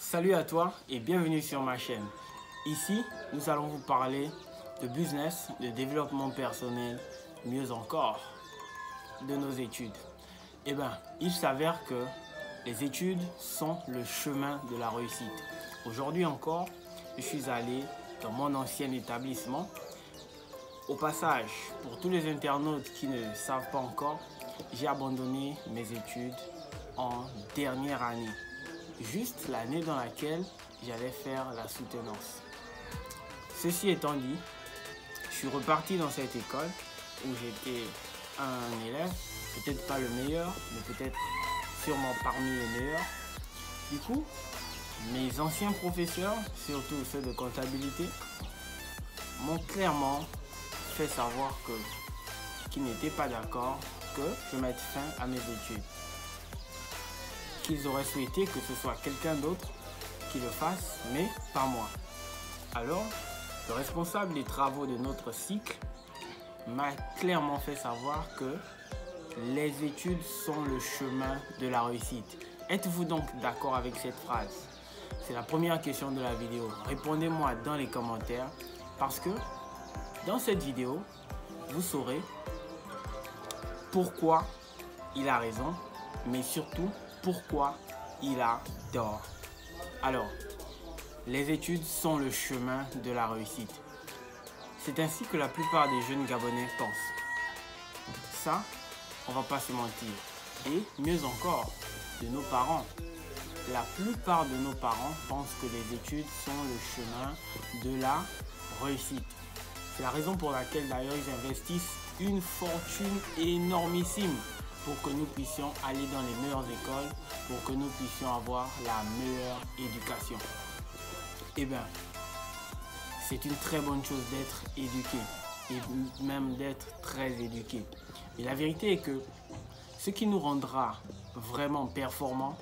Salut à toi et bienvenue sur ma chaîne. Ici, nous allons vous parler de business, de développement personnel, mieux encore, de nos études. Eh bien, il s'avère que les études sont le chemin de la réussite. Aujourd'hui encore, je suis allé dans mon ancien établissement. Au passage, pour tous les internautes qui ne savent pas encore, j'ai abandonné mes études en dernière année. Juste l'année dans laquelle j'allais faire la soutenance. Ceci étant dit, je suis reparti dans cette école où j'étais un élève, peut-être pas le meilleur, mais peut-être sûrement parmi les meilleurs. Du coup, mes anciens professeurs, surtout ceux de comptabilité, m'ont clairement fait savoir qu'ils n'étaient pas d'accord que je mette fin à mes études. Qu'ils auraient souhaité que ce soit quelqu'un d'autre qui le fasse, mais pas moi. Alors, le responsable des travaux de notre cycle m'a clairement fait savoir que les études sont le chemin de la réussite. Êtes-vous donc d'accord avec cette phrase? C'est la première question de la vidéo. Répondez-moi dans les commentaires parce que dans cette vidéo, vous saurez pourquoi il a raison, mais surtout pourquoi il a tort. Alors, les études sont le chemin de la réussite. C'est ainsi que la plupart des jeunes Gabonais pensent. Ça, on va pas se mentir. Et mieux encore, de nos parents. La plupart de nos parents pensent que les études sont le chemin de la réussite. C'est la raison pour laquelle d'ailleurs ils investissent une fortune énormissime pour que nous puissions aller dans les meilleures écoles, pour que nous puissions avoir la meilleure éducation. Eh bien, c'est une très bonne chose d'être éduqué et même d'être très éduqué. Mais la vérité est que ce qui nous rendra vraiment performants,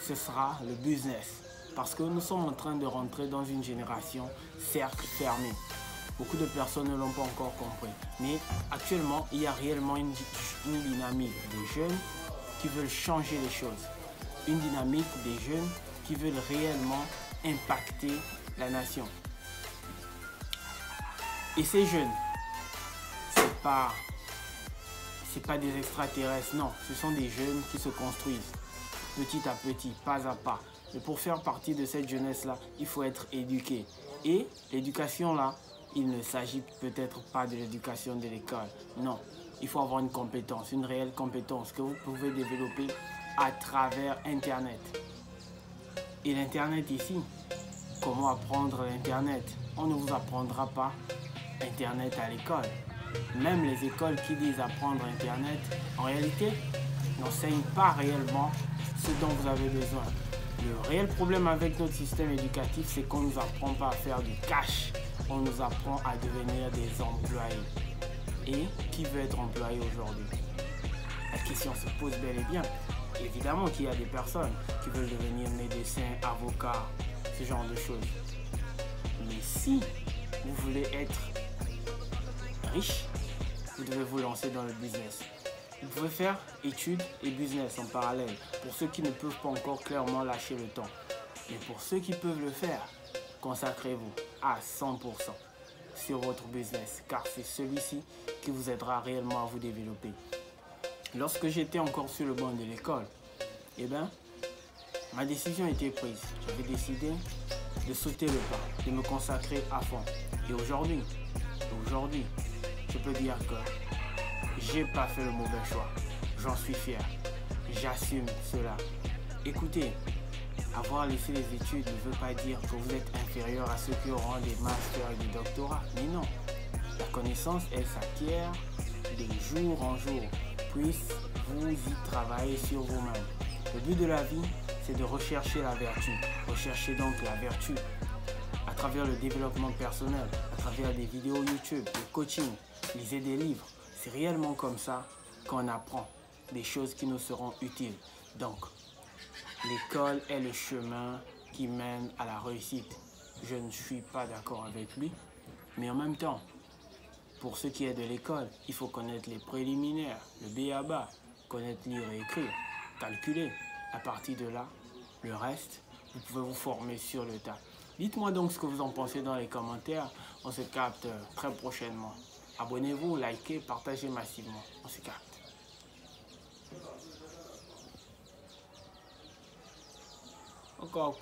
ce sera le business. Parce que nous sommes en train de rentrer dans une génération cercle fermé. Beaucoup de personnes ne l'ont pas encore compris. Mais actuellement, il y a réellement une dynamique des jeunes qui veulent changer les choses. Une dynamique des jeunes qui veulent réellement impacter la nation. Et ces jeunes, c'est pas des extraterrestres, non. Ce sont des jeunes qui se construisent petit à petit, pas à pas. Mais pour faire partie de cette jeunesse-là, il faut être éduqué. Et l'éducation là, il ne s'agit peut-être pas de l'éducation de l'école. Non, il faut avoir une compétence, une réelle compétence que vous pouvez développer à travers Internet. Et l'Internet ici, comment apprendre l'Internet? On ne vous apprendra pas Internet à l'école. Même les écoles qui disent apprendre Internet, en réalité, n'enseignent pas réellement ce dont vous avez besoin. Le réel problème avec notre système éducatif, c'est qu'on ne nous apprend pas à faire du cash. On nous apprend à devenir des employés. Et qui veut être employé aujourd'hui? La question se pose bel et bien. Évidemment qu'il y a des personnes qui veulent devenir médecins, avocats, ce genre de choses. Mais si vous voulez être riche, vous devez vous lancer dans le business. Vous pouvez faire études et business en parallèle pour ceux qui ne peuvent pas encore clairement lâcher le temps. Mais pour ceux qui peuvent le faire, consacrez-vous à 100% sur votre business car c'est celui-ci qui vous aidera réellement à vous développer. Lorsque j'étais encore sur le banc de l'école, eh bien, ma décision était prise. J'avais décidé de sauter le pas, de me consacrer à fond. Et aujourd'hui, je peux dire que j'ai pas fait le mauvais choix. J'en suis fier. J'assume cela. Écoutez, avoir laissé les études ne veut pas dire que vous êtes inférieur à ceux qui auront des masters et des doctorats. Mais non. La connaissance, elle s'acquiert de jour en jour. Puisse vous y travailler sur vous-même. Le but de la vie, c'est de rechercher la vertu. Recherchez donc la vertu à travers le développement personnel, à travers des vidéos YouTube, des coachings, lisez des livres. C'est réellement comme ça qu'on apprend des choses qui nous seront utiles. Donc, l'école est le chemin qui mène à la réussite. Je ne suis pas d'accord avec lui, mais en même temps, pour ce qui est de l'école, il faut connaître les préliminaires, le b.a.-ba, connaître lire et écrire, calculer. À partir de là, le reste, vous pouvez vous former sur le tas. Dites-moi donc ce que vous en pensez dans les commentaires. On se capte très prochainement. Abonnez-vous, likez, partagez massivement. On se capte. Encore.